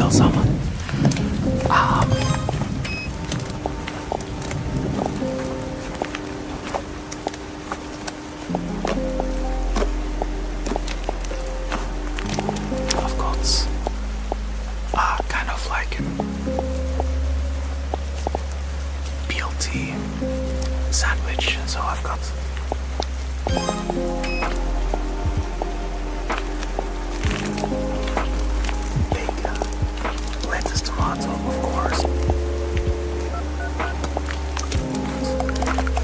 kill someone. I've got kind of like BLT sandwich, so I've got bacon, lettuce, tomato, of course.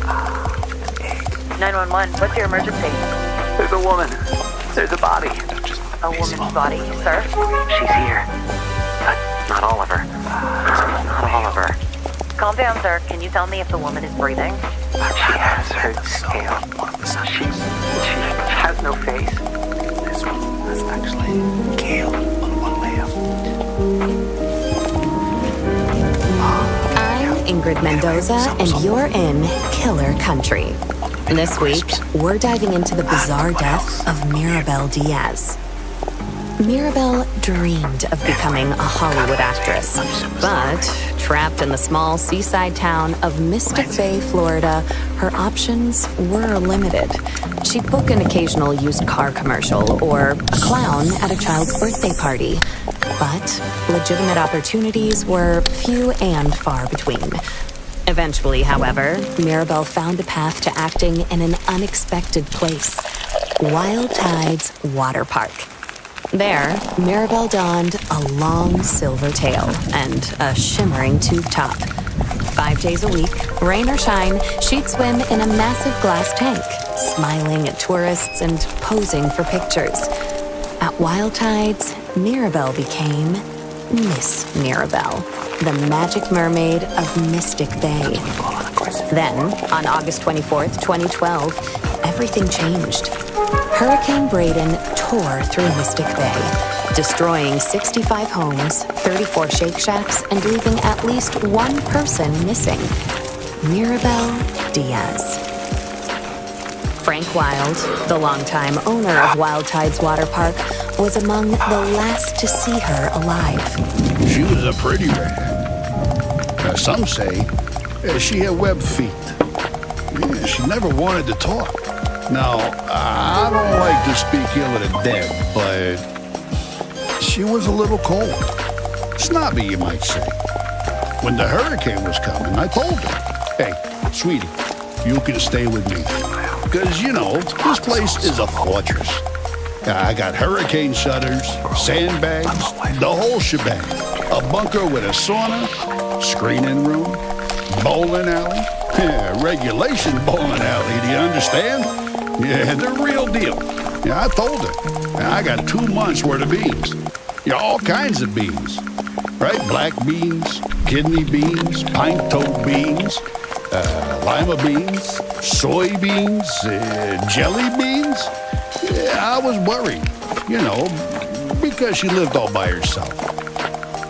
An egg. 911, what's your emergency? There's a woman. There's a body. A woman's body, sir? She's here. Not all of her. Not all of her. Calm down, sir. Can you tell me if the woman is breathing? She has her tail. She has no face. This one is actually kale on one layer. I'm Ingrid Mendoza, and you're in Killer Country. This week, we're diving into the bizarre death of Mirabel Diaz. Mirabel dreamed of becoming a Hollywood actress, but trapped in the small seaside town of Mystic Bay, Florida, her options were limited. She'd book an occasional used car commercial or a clown at a child's birthday party, but legitimate opportunities were few and far between. Eventually, however, Mirabel found a path to acting in an unexpected place, Wild Tides Water Park. There, Mirabel donned a long silver tail and a shimmering tube top. 5 days a week, rain or shine, she'd swim in a massive glass tank, smiling at tourists and posing for pictures. At Wild Tides, Mirabel became Miss Mirabel, the magic mermaid of Mystic Bay. Then, on August 24th, 2012, everything changed. Hurricane Braden tore through Mystic Bay, destroying 65 homes, 34 Shake Shacks, and leaving at least one person missing: Mirabel Diaz. Frank Wild, the longtime owner of Wild Tides Water Park, was among the last to see her alive. She was a pretty redhead. Some say she had web feet. Yeah, she never wanted to talk. Now, I don't like to speak ill of the dead, but she was a little cold. Snobby, you might say. When the hurricane was coming, I told her, "Hey, sweetie, you can stay with me. Because, you know, this place is a fortress. I got hurricane shutters, sandbags, the whole shebang. A bunker with a sauna, screening room, bowling alley. Yeah, regulation bowling alley, do you understand? Yeah, the real deal. Yeah, I told her. I got 2 months worth of beans. Yeah, all kinds of beans. Right? Black beans, kidney beans, pine-toed beans, lima beans, soybeans, jelly beans. Yeah, I was worried, you know, because she lived all by herself.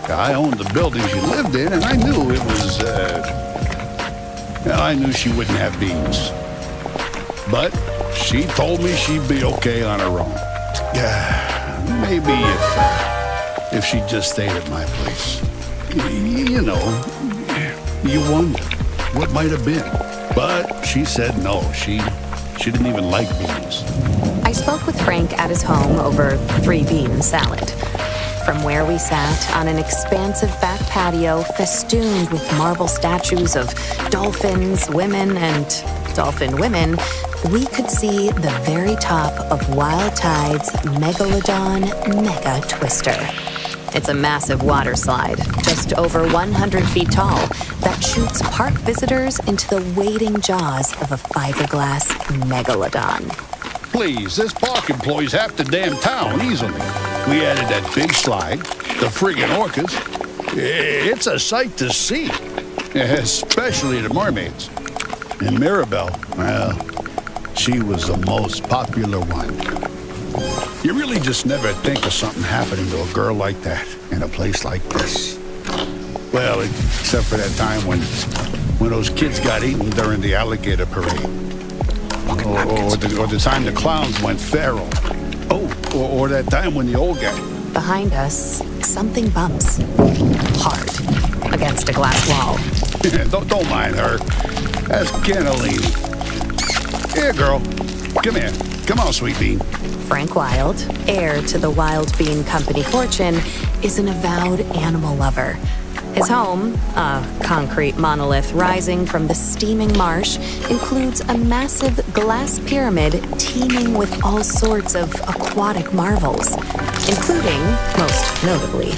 I owned the building she lived in, and I knew it was, I knew she wouldn't have beans. But she told me she'd be okay on her own. Yeah, maybe if she just stayed at my place. You know, you wonder what might have been. But she said no, she didn't even like beans. I spoke with Frank at his home over 3-bean salad. From where we sat on an expansive back patio festooned with marble statues of dolphins, women, and dolphin women, we could see the very top of Wild Tide's Megalodon Mega Twister. It's a massive water slide, just over 100 feet tall, that shoots park visitors into the waiting jaws of a fiberglass megalodon. Please, this park employs half the damn town easily. We added that big slide, the friggin' orcas. It's a sight to see, especially the mermaids. And Mirabel, well, she was the most popular one. You really just never think of something happening to a girl like that in a place like this. Well, except for that time when those kids got eaten during the alligator parade. Or the time the clowns went feral. Oh, or that time when the old guy Behind us, something bumps hard against a glass wall. Don't mind her. That's Cannellini. Here, girl. Come here. Come on, sweet bean. Frank Wild, heir to the Wild Bean Company fortune, is an avowed animal lover. His home, a concrete monolith rising from the steaming marsh, includes a massive glass pyramid teeming with all sorts of aquatic marvels, including, most notably,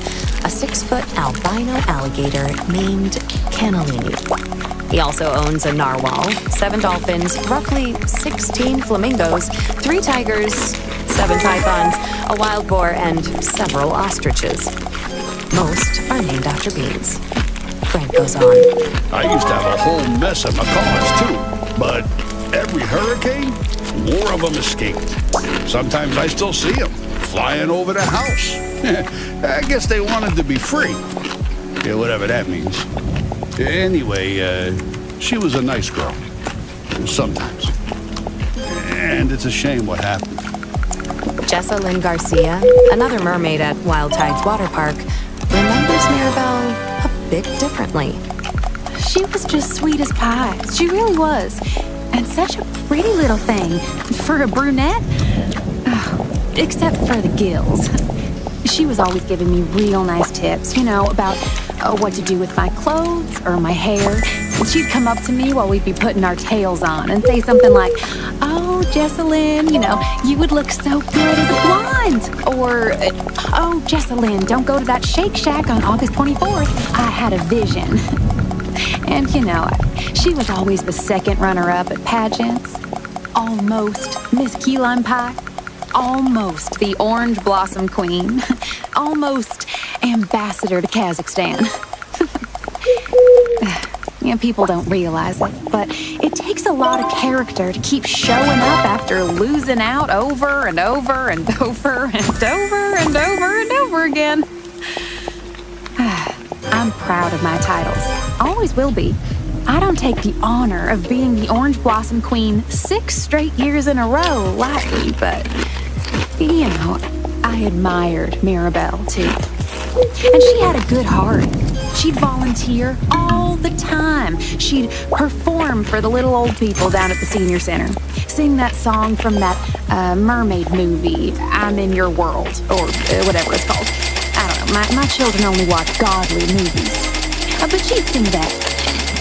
a 6-foot albino alligator named Cannellini. He also owns a narwhal, 7 dolphins, roughly 16 flamingos, 3 tigers, 7 pythons, a wild boar, and several ostriches. Most are named after beans. Frank goes on. I used to have a whole mess of macaws, too. But every hurricane, more of them escaped. Sometimes I still see them flying over the house. I guess they wanted to be free. Yeah, whatever that means. Anyway, she was a nice girl. Sometimes. And it's a shame what happened. Jessa Lynn Garcia, another mermaid at Wild Tides Water Park, remembers Mirabelle a bit differently. She was just sweet as pie. She really was. And such a pretty little thing. For a brunette? Oh, except for the gills. She was always giving me real nice tips, about what to do with my clothes or my hair. She'd come up to me while we'd be putting our tails on and say something like, "Oh, Jessalyn, you would look so good as a blonde." Or, "Oh, Jessalyn, don't go to that Shake Shack on August 24th. I had a vision." And, she was always the second runner-up at pageants. Almost Miss Key Lime Pie. Almost the Orange Blossom Queen. Almost Ambassador to Kazakhstan. People don't realize it, but it takes a lot of character to keep showing up after losing out over and over and over and over and over and over again. I'm proud of my titles. Always will be. I don't take the honor of being the Orange Blossom Queen 6 straight years in a row lightly, but, I admired Mirabelle, too. And she had a good heart. She'd volunteer all the time. She'd perform for the little old people down at the senior center. Sing that song from that mermaid movie, I'm in Your World, or whatever it's called. I don't know, my children only watch godly movies. But she'd sing that.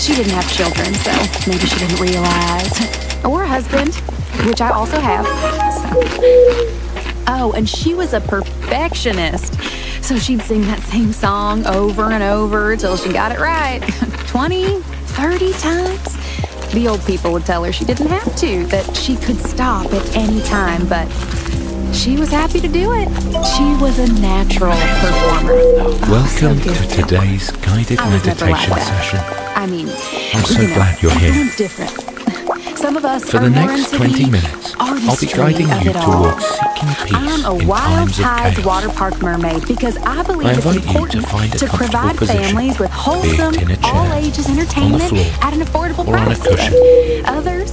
She didn't have children, so maybe she didn't realize. Or a husband, which I also have. Oh, and she was a perfectionist. So she'd sing that same song over and over till she got it right. 20, 30 times. The old people would tell her she didn't have to, that she could stop at any time, but she was happy to do it. She was a natural performer. Welcome to today's guided meditation session. I'm so glad you're here. Everyone's different. Some of us For are the more next into 20 the minutes, I'll be artistry guiding of you it all. towards seeking peace I'm a in Wild times of Tides chaos. Water Park mermaid because I believe I it's invite you to important find a to comfortable provide position, families with wholesome, be it in a chair, all-ages entertainment floor, at an affordable or on a price. cushion. Others,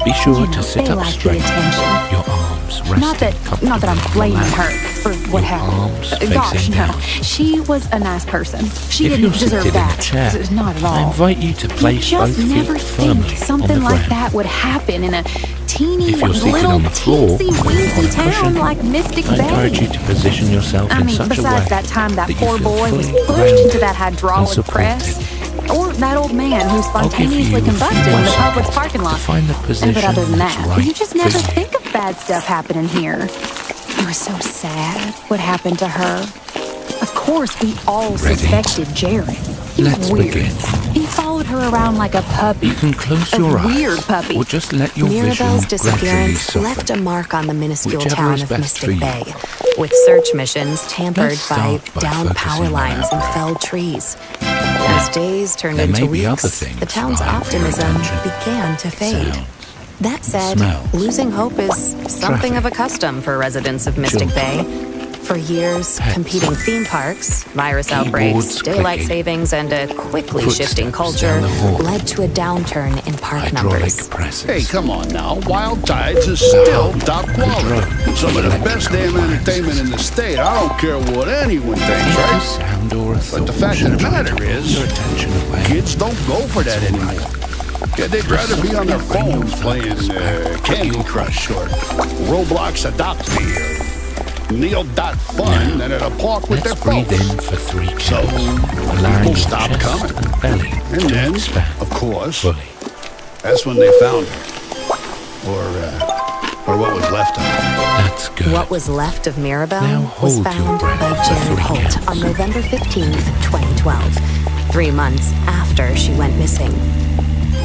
Be sure they to sit up like the straight, attention. your arms resting Not that comfortably I'm on the blaming mat. her for what Your arms happened. Gosh, facing no. down. She was a nice person. She If didn't you're deserve seated in a that. chair, Not at all. I invite you to You place both just never feet firmly think on something the like ground. that would happen in a teeny If you're seated little on the floor, teensy on a weensy town cushion, like Mystic I Bay. encourage you to position yourself in such a way Besides that time that you poor feel boy was fully pushed grounded into that and hydraulic supported. press, or that old man who I'll give you spontaneously a few combusted more in the Publix seconds parking lot. to find the position But other than that's that, right you just for never you. think of bad stuff happening here. It was so sad what happened to her. Of course, we all Ready? suspected Jared. He was Let's weird. begin. He followed her around like a puppy. You can close A your eyes, weird puppy. or just let your Mirabelle's vision gradually disappearance soften. left a mark on the minuscule Whichever town is of best for Mystic you. Bay, with search missions tampered Let's by start by downed focusing power on lines and our felled trees. As days turned there into may be weeks, other things the town's vying for your optimism attention. began to fade. Sounds, That said, smells, losing hope is something traffic, of a custom for residents of Mystic children. Bay. For years, Pets. competing theme parks, virus Keyboards outbreaks, daylight clicking. savings, and a quickly Footsteps shifting culture down the hall. led to a downturn in park numbers. Hydraulic presses. Hey, come on now. Wild Tides is still top quality. Some of the best damn entertainment in the state. I don't care what anyone thinks, A right? sound or a But the thought fact of the should matter pull is, your attention away. kids don't go for that anymore. Yeah, they'd rather be on their phones playing Candy Crush or Roblox Adopt Me or Neil.fun than at a park with their Let's breathe folks. in for 3 counts. So, allowing people your stop chest coming. and belly And to then, expand of course, fully. that's when they found her. Or what was left of her. That's good. What was left of Mirabelle Now was hold your found breath by for Jared 3 Holt counts. on November 15th, 2012, 3 months after she went missing.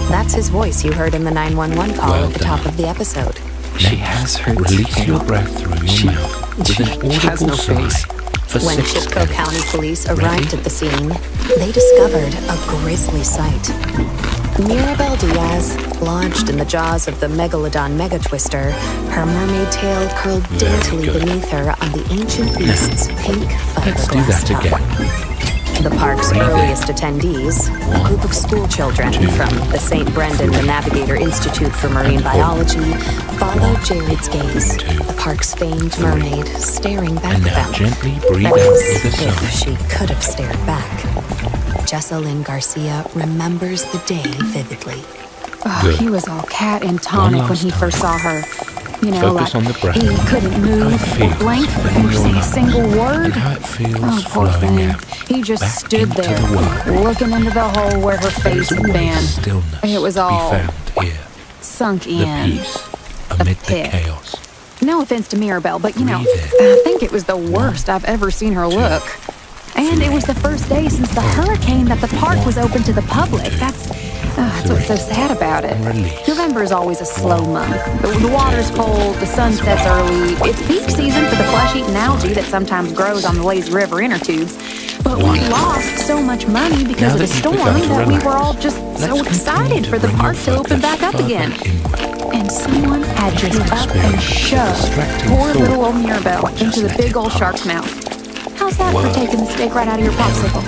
That's his voice you heard in the 911 call Well at the top done. of the episode. She has her Release tail. your breath through your She- mouth with an she has no audible sigh face. for When 6 Chipko counts. County Police arrived Ready? at the scene, they discovered a grisly sight. Mirabelle Diaz, lodged in the jaws of the Megalodon Megatwister, her mermaid tail curled Very daintily good. beneath her on the ancient beast's pink Let's do fiberglass that top. again. The park's Breathe in. earliest attendees, a group of school children 2, from the St. Brendan the Navigator Institute for Marine and hold. Biology, followed Jared's gaze, 2, the park's famed mermaid staring back And at now them. gently breathe That out is, with a if sigh. she could have stared back. Jessalyn Garcia remembers the day vividly. Oh, Good. he was all cat and tonic One when he last first saw her. You know, Focus like on the breath. he couldn't move How it or feels blink within or your say a lungs. single word. And how it feels Oh, poor flowing thing. out. He just back stood into there, the world. looking into the hole where her There face is had been. always stillness It was to all be found here. sunk The in. peace amid the pit. chaos. No offense to Mirabelle, but you know, Breathe in. I think it was the worst I've ever seen her look. And it was the first day since the hurricane that the park was open to the public. That's what's so sad about it. Release. November is always a slow month. The water's cold, the sun sets early. It's peak season for the flesh-eating algae that sometimes grows on the lazy river inner tubes. But we lost so much money because Now of the that you've storm begun to that we relax, were all just so let's excited continue for to the bring park your to open focus back up further again. inward. And someone had just You up and experience shoved distracting poor thought. little old Mirabelle Just into the let big it old pass. shark's mouth. How's that for Word. taking the steak right out of your popsicle?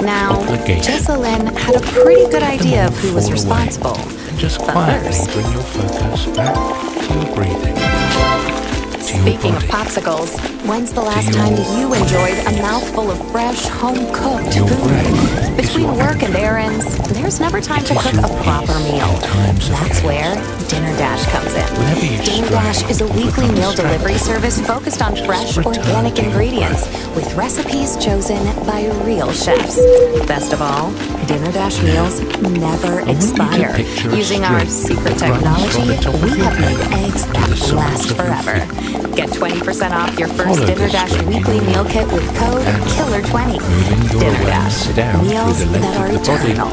Now, Obligation. Jessalyn had a pretty good idea of who was Fall away. responsible. And just But quietly first- bring your focus back to your breathing. To your Speaking of body. popsicles, when's the last To time your- you enjoyed a mouthful of fresh, home-cooked Your food? breath is Between your work and errands, there's never time to is cook your a proper peace meal. in times of That's chaos. where Dinner Dash comes in. Whenever you Dinner stray, Dash is a you weekly become meal delivery distracted. service focused on fresh, return organic to your ingredients breath. with recipes chosen by real chefs. Best of all, Dinner Dash meals never want you to expire. picture a Using our string secret that runs technology, from the top of we your have made head eggs to that the soles last of your forever. Get 20% off your first Follow Dinner this Dash string weekly in meal your kit with code and KILLER20. moving your Dinner awareness Dash, down through meals the that length are of the body. eternal.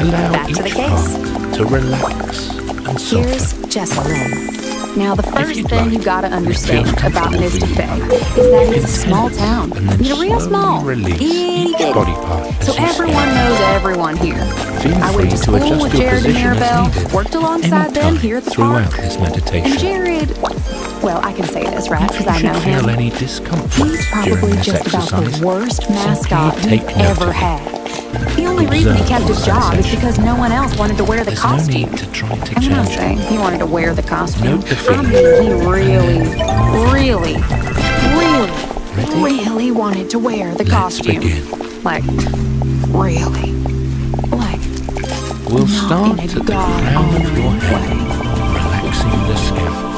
Allow Back to each the case. part to relax and Here's soften. Jessalyn. Now, the first you'd thing like, you gotta and it understand feels about comfortable Mystic for Bay you, is that it's a can small tense town. and then You know, real slowly small. release Itty each bitty. body part as So you everyone scan. knows everyone here. Feel I free went to to school adjust with your Jared and position as Mirabelle, needed, worked alongside them anytime here at the throughout park. this And meditation. Jared, well, I can say this, right? If Because you I know should feel him. any discomfort He's probably during this just about exercise, the worst simply mascot we've take note ever of it. had. The only reason he Observe kept his the job is sensation. because no one else wanted to wear the There's no costume. need to try to And when I change say it. he wanted to wear the costume, Note the I feeling. mean he Ready? really wanted to wear the Let's costume. begin. Like, really. Like, We'll not start in a at the crown of God-honoring your head, way. relaxing the scalp.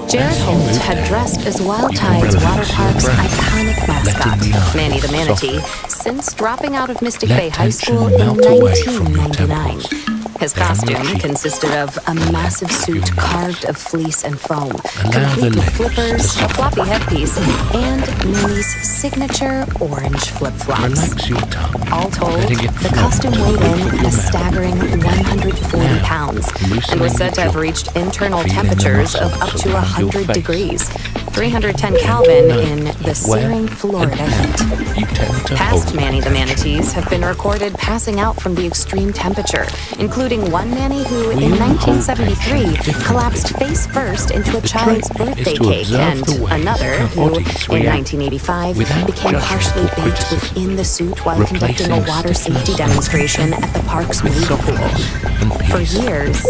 Jared As you Holt move had down, dressed as Wild you can Tide's relax Water your Park's breath, iconic mascot, letting the eyes Manny the Manatee, soften. since dropping out of Mystic Let Bay High tension School in melt away from your 1999. temples. His Down your costume cheeks. consisted of a massive suit your carved of fleece and foam, Allow the complete with legs flippers, to a soften. floppy headpiece, and Manny's signature orange flip-flops. Relax your tongue, All told, letting it the float costume to the weighed roof in of at your a mouth. staggering 140 Now, pounds and loosening was said the to have jaw, reached internal feeling the temperatures of muscles up to around your 100 face. degrees. 310 Kelvin in the searing Florida heat. You tend to Past hold Manny the manatees have been recorded passing out from the extreme temperature, including one Manny who, in 1973, collapsed face first into a child's birthday cake, and another who, in 1985, became partially baked within the suit while conducting a water safety demonstration at the park's wave pool. For years,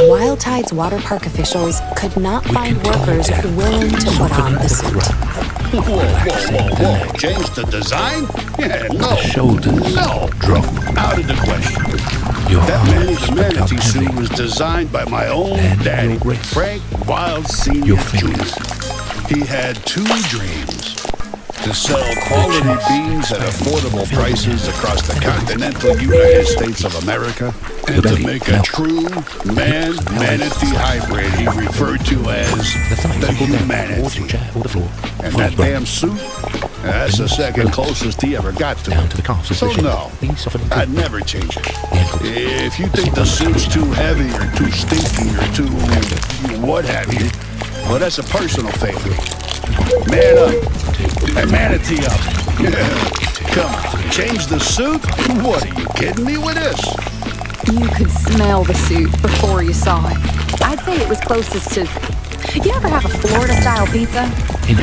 Wild Tide's water park officials could not find workers willing to put on the suit. Whoa. Change the design? Yeah, no. shoulders No. drop. Out of the question. Your That arms man's manatee become suit heavy. was designed by my own And daddy, your wrists. Frank Wild Sr. Your Jr. fingers. He had two dreams: to sell quality beans at affordable prices across the continental United States of America, and to make a true man-manatee hybrid he referred to as the humanity. And that damn suit, that's the second closest he ever got to Down it. to the calves. So no, I'd never change it. If you think the suit's too heavy or too stinky or too what have you, well, that's a personal favorite. Man up and manatee up. Come on, change the suit? What, are you kidding me with this? You could smell the suit before you saw it. I'd say it was closest to... You ever have a Florida-style pizza?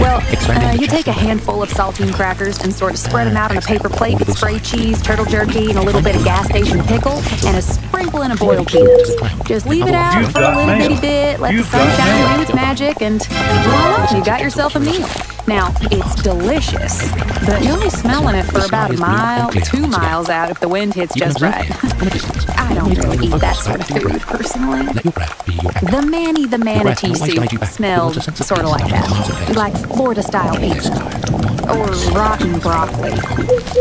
Well, you take a handful of saltine crackers and sort of spread them out on a paper plate with spray cheese, turtle jerky, and a little bit of gas station pickle, and a sprinkle of boiled peanuts. Just leave it out for a little bitty bit, let the sunshine do its magic, and voila, you got yourself a meal. Now, it's delicious, but you'll be smelling it for about a mile, 2 miles out if the wind hits just right. I don't really eat that sort of food, personally. The Manny the Manatee suit smelled sort of like that. Like Florida-style pizza. Or rotten broccoli.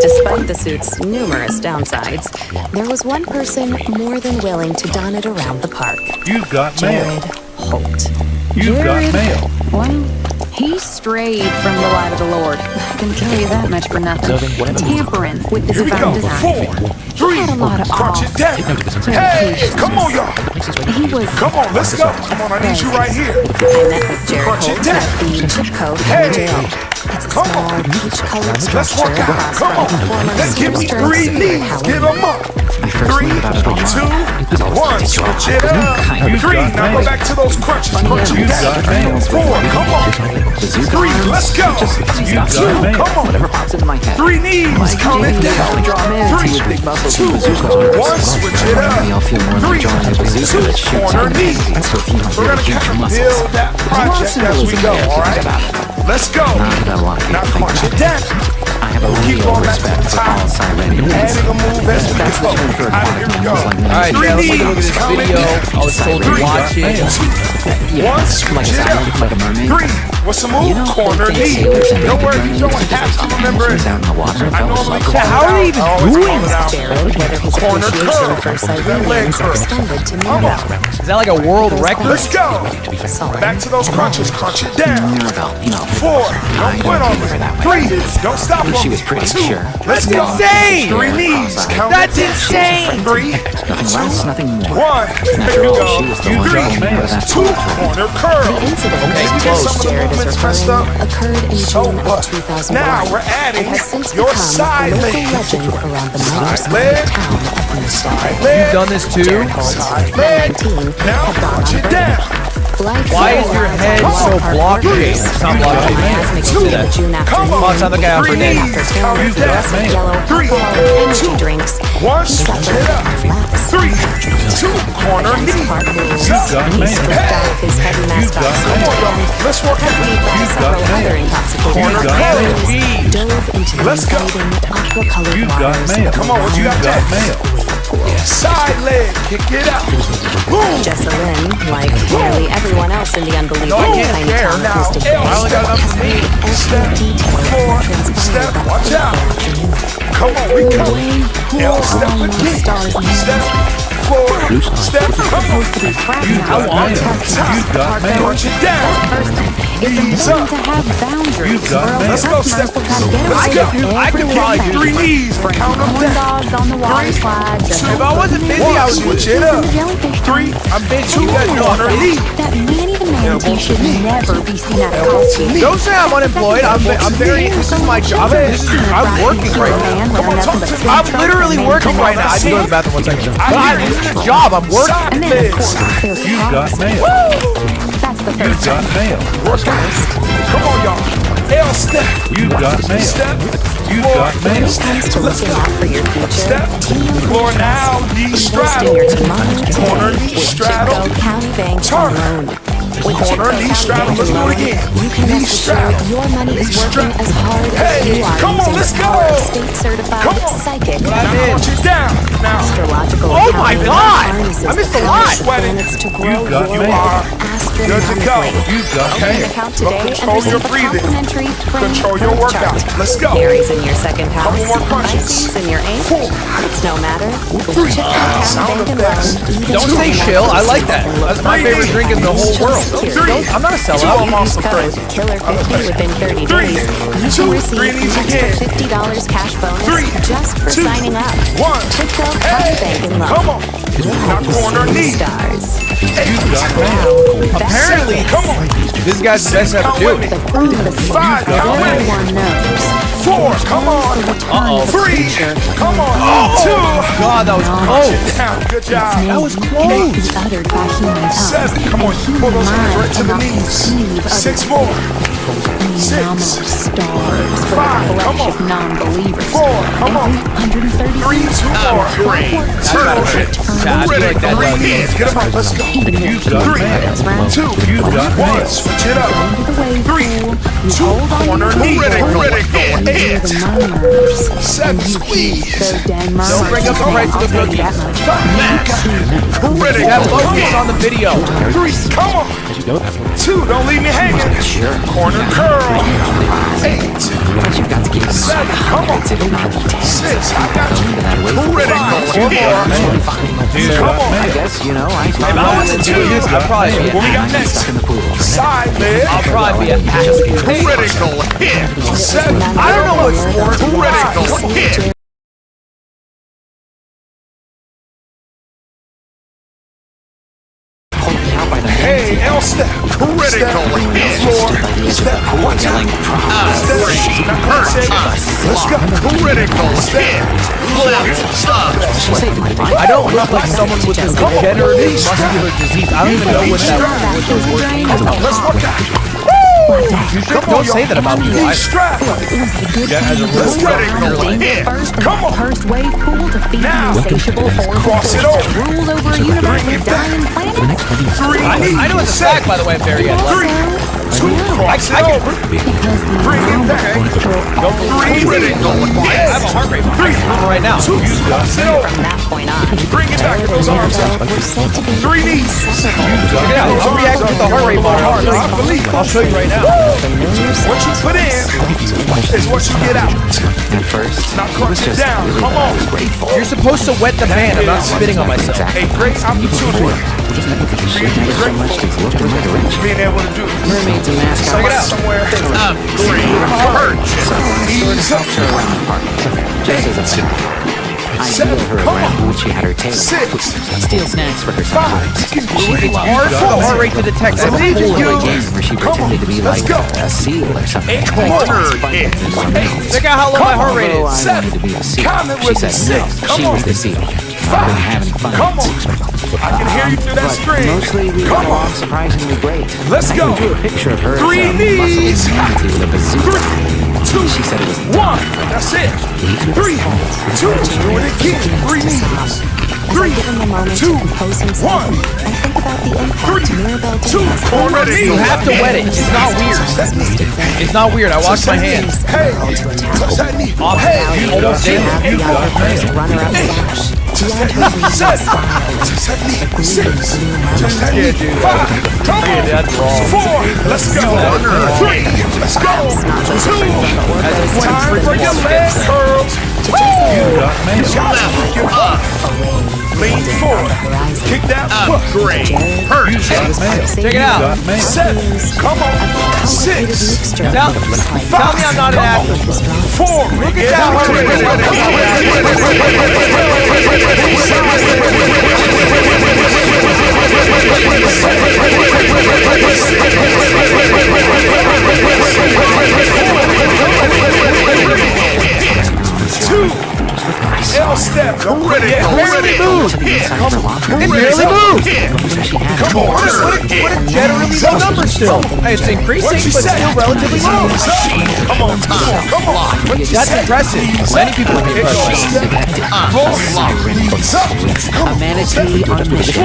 Despite the suit's numerous downsides, there was one person more than willing to don it around the park. You've got mail. Jared Holt. You've got mail. Well, he strayed from the light of the Lord. I can tell you that much for nothing. Tampering with the Here we divine go. design. 4, He had a 3, lot of crunch it off. down. Hey, come on, y'all. He was... Come on, let's go. Come on, I need you right here. I met with Jared Crunch it Holt down. at the Chip Cove Hey, jail. It's a come small on. peach-colored Let's structure work out. across Come from the on. former Let's give me Seamstress 3 knees. Howard. Get them up. 3, 2, 1. Switch it up. 3. Now go back to those crunches. Crunch it down. 4. Come on. 3. Let's go. 2. Come on. 3 knees. Count it down. 3, 2, 1. Switch it up. 3, 2. Corner knees. We're gonna kind of build that project as we go. All right. Let's go. Now crunch it down. We'll keep on back to the top. Adding a move as we go. Here we go. Alright, 3 yeah, let's take a look at knees. this Count it video. down. I was told to 3, watch it. 2, 1. Switch it up. 3. What's the move? Corner knee. Don't worry, you don't have to remember it. I normally call it How are they even doing it out. Jared, whether his Corner appreciation curl. for Good leg Siberians curl. extended to Come on. Mirabelle. Is that like a world record? Let's go. Sullen, Back to those crunches. Crunch it down. 4. Don't quit on me. 3. Don't stop on me. 2. Let's go. insane. 3 knees. Count That's it. insane. 3, 2, 1. Here we go. 3, 2. Corner curl. The incident Okay, to close. which Jared is Movements messed referring up. occurred in So June of what? 2001 Now we're adding and has since your become side a local leg. legend around the Microsoft leg. town of Newstead. You've done this too? Jared Holt, Side leg. 19, Now had gone crunch on it birthday. down. Life Why in is your Wild head Tide's so Park blocky? workers It's not began blocky. a miasmic Two. heat of June Come afternoon. on, sounds like a Three grenade. knees. After Count filling it down. fluorescent yellow 3, alcohol and energy 2, drinks, 1. he Switch suffered it up. collapse. 3, 2. Corner knee. Park rules. Up. He stripped off his heavy mask Come on, y'all. Let's work accompanied it. by several other intoxicating Corner beverages, dove into the Let's go. inviting aqua-colored waters of Come on, what you got there? Side leg. Kick it out. Boom. Jessalyn, like nearly everyone else in the unbelievable tiny town of Mystic Bay, Now, has made every detail of what transpired that Watch fateful out. afternoon. Come on, we coming. L step Almost again. stars in Step. floor. Step, come on. You got mail. Punch it down. It's Knees important up. to have boundaries. got or else Let's go, customers Steph. will try to get Let's away go. with I can every probably thing. do Three knees. Bring Count them corn down. dogs on the water Three, slides. two, If I wasn't busy, I would do switch it. it up. Jellyfish Three, I'm busy. two, You guys know I'm corner busy. knee. That man-to-man should never be seen out of costume. Don't say I'm unemployed. I'm very. This is my job. I'm working right now. I'm literally working right now. I can go to the bathroom 1 second. But this is a job. I'm working. And then, of course, there's You got mail. That's the You third got mail. Come on, y'all. L step. You got mail. Step. You got When mail. it comes to looking out for your future, Step. Team Floor now. Knee Invest in straddle. your tomorrow Corner today knee with straddle. Chipco County Bank Turn. Loan. With Corner Chipco knee County straddle. Bank Let's do it Loan, again. you can Knee rest assured straddle. your money is Knee working straddle. as hard Hey, as you are come on, using let's the power go. of state-certified Come on. psychic Now punch it down. Now. astrological Oh my calendar God! harnesses I missed the a power lot. of planets to grow You got your mail. wealth Good to go. astronomically. You got Open an mail. account today and Control your receive a breathing. complimentary free Control your birth workout. chart. Let's go. Aries in your second house, Couple more punches. Pisces in your eighth. Four. It's no matter. With Three. Chipco County Sound Bank and effects. Loan, even Don't say when chill. I finances like that. look That's my Three. favorite drink in the whole world. Three. I'm not a Two sellout. I'm off the Code praise. Killer50 within 30 Three. days. You Two. can receive Three an knees extra again. $50 cash bonus Three. just for Two. signing up. One. Chipco County Hey. Bank and Loan. Come on. Now corner knee. Stars. Apparently, Come on. this guy's the best ever Count do with it. me. the prophecy Five. that Count with me. everyone knows. Four. Come on. Uh-oh. Three. Come on. Two. God, that was close. Down. Good job. That was Can't close. be uttered by human tongue. Seven. Come on. Pull those hands right to the knees. Six more. Phenomenal Six. stars for Five. the Come flesh on. of non-believers. Four. Come on. 130 Three. Two more. Yeah, I feel like that Three does. knees. Get them up. Let's go. even more got Three. mail. Two. You got One. mail. Switch it up. into the wave Three. pool. You Two. hold on Corner to knee. the Critical. you hear Eight. the murmurs. Seven. And you keep Squeeze. those dang murmurs. Don't bring up the price of the I'll tell you that cookies. much. Critical. Yeah, focus on the video. Three. Come on. Two. Don't leave me hanging. Corner curl. Eight. Seven. Come on. Six. I got you. Critical. Dude, Come on. if I wasn't doing this, I'd probably be What we got next? Side leg. I'll probably be a Critical hit. Seven. I don't know what sport. Critical hit. Hey, L step. Critical hit. Floor. Step. Watch out. Step. Now come on, say it. Let's go. Critical hit. I don't look like someone with a degenerative muscular disease. I don't even know what those words mean. Come on, let's work out. Don't say that about people. Knee strap. That has a Let's real critical hit. Come on. Cursed wave pool to feed Now. the insatiable hordes of Cross it forces that over. rules over a universe of dying planets. Three. I know it's a fact, by the way, I'm very good. Three. Two. Cross it over. Bring it back. Three. Critical I have a hit. heart rate right now. Two. Cross it over. From that point on, Bring it back. Get those arms up. we're said to be Three knees. Check it out. I'll react with the heart rate monitor. I believe it. I'll show you right now. What you put in is what you get out. Now crunch it down. Come on. You're supposed to wet the pan. I'm not spitting on myself. A great opportunity. Being able to do Mermaids and mascots. Check it out. somewhere. Ease up. Just as a I wheel her around when she had her tail. Six. Steal snacks for her Five. sometimes. It's hard for the heart rate to detect I that. need Pull you. her again where she pretended to be Let's like go. a seal or something. Eight Like corner fun hit. with her mouth. Check out how low my heart rate Oh, is. I wanted to be a seal. Count it She with said six. no, Come she on. was the seal. I've been having fun. Come on. I can hear you through that But screen. mostly we Come got along on. surprisingly great. Let's I go. drew a picture of her Three as a knees. muscly community with a bazooka. Two. She said it was One. That's it. Three. Two. Do it again. Three knees. as I Three. give him a moment Two. to compose himself, One. I think about the impact Three. Mirabelle Two. Diaz Corner knee. You have to wet it. It's not weird. It's not weird. I wash my hands. Hey. Touch that knee. Off Hey. almost daily. had the hour first runner-up slash. Beyond her reason Seven. style. Touch that knee. Six. Touch that knee. Yeah, dude. Five. Come on. That's wrong. Four. Let's go. Three. Let's go. Two. Time for your leg curls. to just Level up. Lean forward. Kick that upgrade. Jared Check it out. 7. Come on. 6. Tell me I'm not an athlete. 4. Look at that. L step. Critical. Barely moved. It barely moved. Come on. What a generally low number still. It's increasing, but still relatively low. Come on. Come on. That's impressive. Many people would be impressed. A manatee on a mission.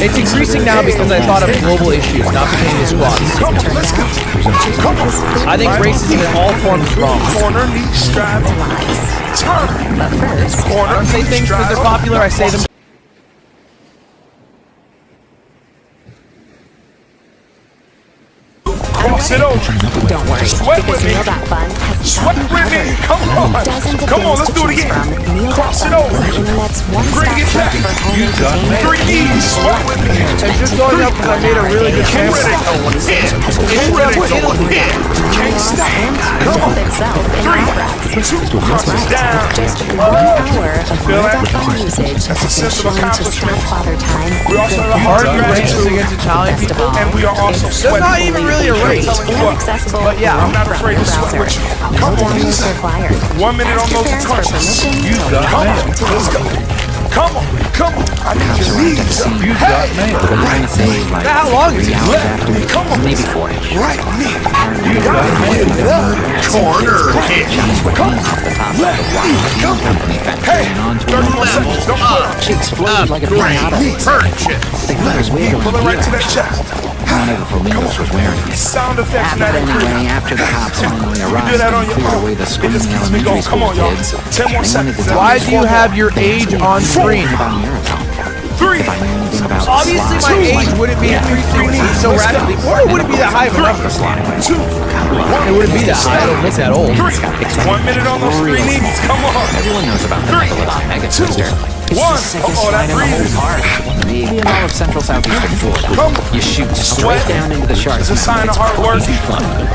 It's increasing now because I thought of global issues, not bikini squats. Come on. Let's go. Come on. I think racism in all forms is wrong. Corner, knee strap. Turn. Corner, I don't say things because they're popular, I say them. Cross it over. Don't worry, Sweat because with me. Neil That Fun has Sweat nothing with me. covered. Come on. Dozens of Come on. things Let's to do it choose again. from. Neil Cross That it Fun over. is the internet's Bring it one-stop shop back. for home entertainment. 3 knees. Sweat with me. And just going up because I made a really good camera. Critical. Can't stop. Come on. Itself in 3, Congrats. 2, cross it down. Just 1 hour of Feel Neil that? That Fun usage That's a has been sense of shown to accomplishment. stop father time. We also have a Hard hard races gratitude. against Italian Best of people. all, And we are also it's sweating. not even really a race. inaccessible But yeah, I'm not afraid to sweat with you. Come on, is Lisa. required. 1 minute on Ask your those parents for crunches. permission to Come on. walk to Let's go. Come on. Come on. I need your knees. You Hey. I'm say like How long is 3 it? hours after, Come on. maybe 4. Right knee. You got it. Corner hit. Come on. Left knee. Come on. Hey. 30 more seconds. Don't quit. She exploded like a pinata. The colors wiggle Pull it and right to feel. that chest. None of the flamingos was wearing it. Sound effects But not anyway, included. after the cops finally You arrived do that on and your cleared own. away the It screaming just keeps me elementary going. Come school on, y'all. kids, 10 more they wanted seconds. to Why do you have your age on screen? about Miracle. 3, If I knew anything about Obviously, my age wouldn't be increasing so rapidly, or it wouldn't be that high of a number. 2, 1. It wouldn't be that high. I don't look that old. 3. 1 minute on those 3 knees. Come on. Everyone knows about the 3, Megalodon Mega 2, Twister. 1. Sickest Oh, that slide in the whole breathing. park. Maybe in all of central southeastern Florida. Come. You shoot Sweat. straight down into the shark's It's a sign of hard work.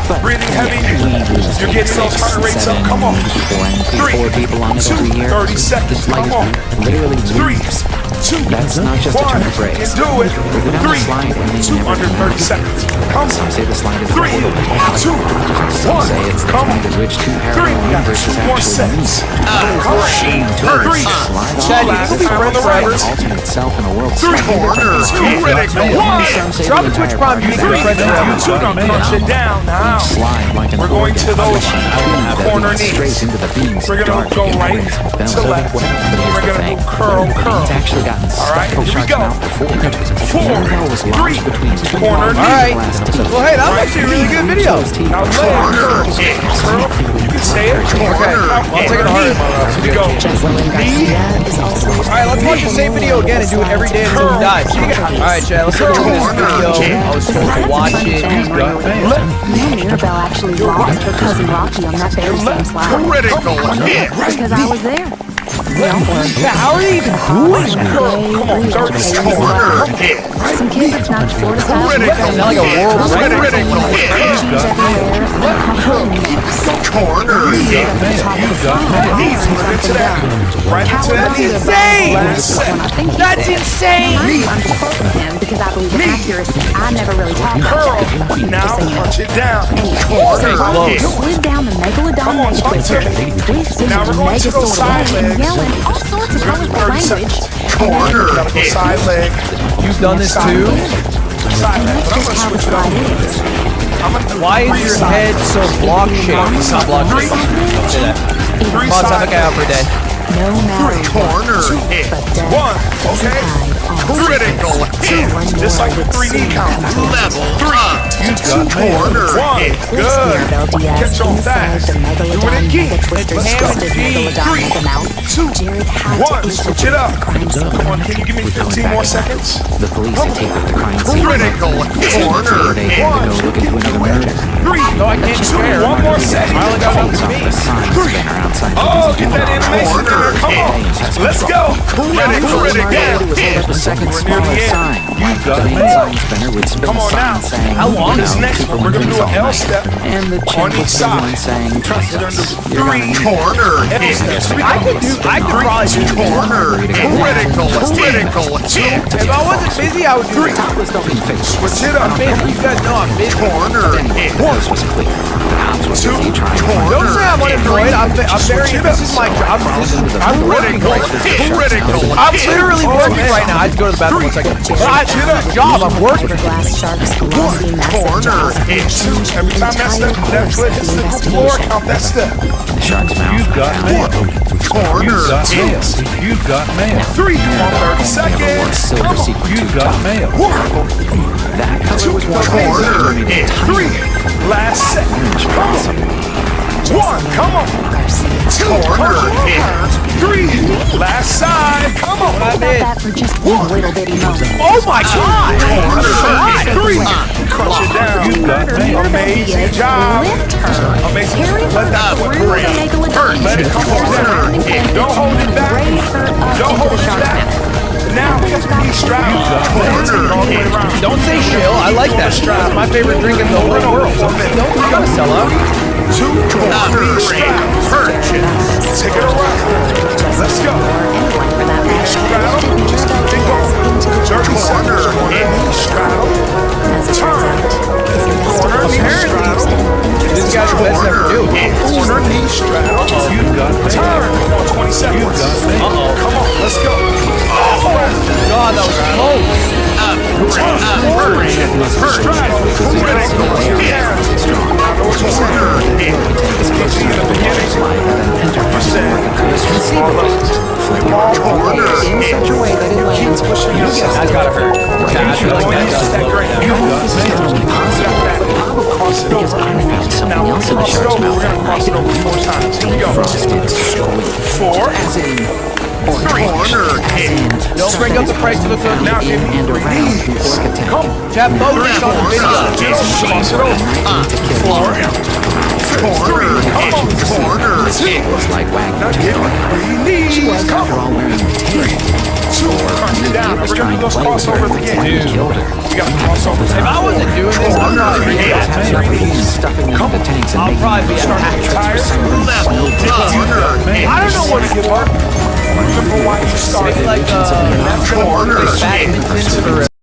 But Breathing heavy. You're getting those heart rates up. Come on. 4 people on it 2, every year. 30 seconds. This light Come on. is literally 3, moves. 2, That's not just a 1. turn of phrase. You do it. We've been on the 3, slide and they 2 never under do 30 it. seconds. Come. Some say the slide is 3, 2, 1. Some say 1. it's the Come point on. at which 2 3, parallel got universes 2 more actually seconds. meet. Come on. 3, Chad, you can be friends forever. Alternate self in a world 3, 2, critical. 1. Drop a Twitch prompt, you can be friends forever. You two don't crunch it down now. slide like an We're going to those corner straight knees. into the beams. We're gonna dark go and right bells. to left. But here's We're the gonna thing. do curl, curl. It's actually gotten All right, stuck here we shark's go. mouth before. 4, Miracle was 3, lodged between 2 corner All right. glass tips. Well, hey, that was actually a really good video. Now leg curl. Curl. You can say it. Okay, well, I'm taking a heart rate. Here we go. Jocelyn Garcia is also All right, let's watch the same video again and do it every day until we die. All right, Chad, let's take a look at this video. I was told to watch it. Mirabelle actually lost her cousin Rocky on that very same slide. Critical hit. Because I was there. Yeah, how are they even doing that? Come on, 30 corner hit. Some kid that's not Florida style. Critical. Is that like a world record? Critical hit. Corner hit. Knees right into that. Right into that knee. Insane! Last second. That's insane! I'm just quoting him because I believe in accuracy. I never really talk Curl. about it. Now punch it down. Stay Corner close. hit. Slid down the megalodon Come on, mega talk twister, to me. twisting Now in we're a going to mega those sort of side way and legs. yelling all sorts of colorful 30 language. seconds. Corner hit. Side leg. You've done this too? Side leg. But I'm That's going to just how the switch it slide over. is. I'm gonna Why is your side head so block shaped? It's not block shaped. Don't say that. Three Come on, time side to get out for a day. no matter corner hit. but death 1. doesn't Okay. hide all Critical hit. One Just more like the would 3D soon count. come. Level 3. Corner hit. Good. Mirabelle Diaz Catch on inside fast. the Do it Megalodon again. Mega Twister's Let's go. twisted Megalodon 3, Mega Mouth. 2, Jared had 1. to Switch it up. crime scene. Come on, can you give me 15 more seconds? The police had taken the crime scene. Critical corner They had to go look into another murder. 3. No, I can't 2. share. 1 more second. I only got one Police for off me. the sign spinner outside Critical hit. The second We're near the smallest end. sign. You got the main mail. sign spinner would spin Come a on sign now. saying, How long is you know, next keep one? them We're gonna do moving an all L night. step And the on chimp each would side. one saying, trust Hit us. under You're gonna 3 need it." corner hit. I could probably do Corner critical hit. If I wasn't busy, I would do it. Topless don't mean face. Switch it up. I'm busy. You guys know I'm busy. Corner Anyway, hit. this was clear. The odds were Two busy trying to find Don't say I'm unemployed. I'm very. This is my job. I'm working Critical right now. hit. Critical I'm hit. literally working right now. I have to go to the bathroom 1 second. But I do a job. I'm working. Fiberglass shark's glossy massive Corner jaws hit. hinge Every the time that entire step, that course foot of hits the the floor, investigation. count that step. the shark's mouth. You've got mail. Corner hit. You've got mail. 3 on 30 More seconds. silver Come on. secret You've tooth got top. mail. That color was more Corner amazing. hit. 3 last set. Come on. 1, come on. 2, corner hit. 3 last side. Come on. About that for just one little bitty moment. Oh my God! Corner hit. 3 crush it down. You've got mail. Amazing job. Lift her. Amazing. Carry her Let that foot through the breathe. megalodon. Let it come on down. Don't hold it back. Raise her up Don't into hold the it shark's back. mouth. Now we have to be strapped. Corner all the way around. Don't say shill. I like that. That's my favorite drink in the whole world. Don't you gotta sell out. 2 corner strap. Purchase. Take it around. Let's go. Anyone for that matter. Straddle. Lifted Mirabelle Diaz into the Dirty jungle. corner hit. Straddle. As it turns out, his Corner knee investigation used straddle. an This guy's the best ever do. Hit. Corner knee straddle. You've got mail. Turn. Come on, 20 seconds. You've got mail. Come on, let's go. God, that was close. In such a way that it lands That's gotta hurt. Yeah, I feel like that does. because I found something else in the shark's mouth that night. Frosted squid. 4 as in 3 hit. Don't bring up the price of the cookie. Now In give me and 3 around knees. before Catan. Jeff, focus on the video. Cross it over. 4 corner hit. Corner hit. It's like wagging Now a give tail. me 3 knees. Come After all, on. wearing a tail. 2 crunch it down. Was We're gonna trying do to those play with her crossovers when again. he killed her. We got crossovers. If I wasn't doing this, I'm not Corner really hit. Stuffing them in the tanks and I'll making probably be them at a Starting to get tired. level. Corner hit. I don't know what to give her. Remember why you started. Maybe like Corner badminton hit. for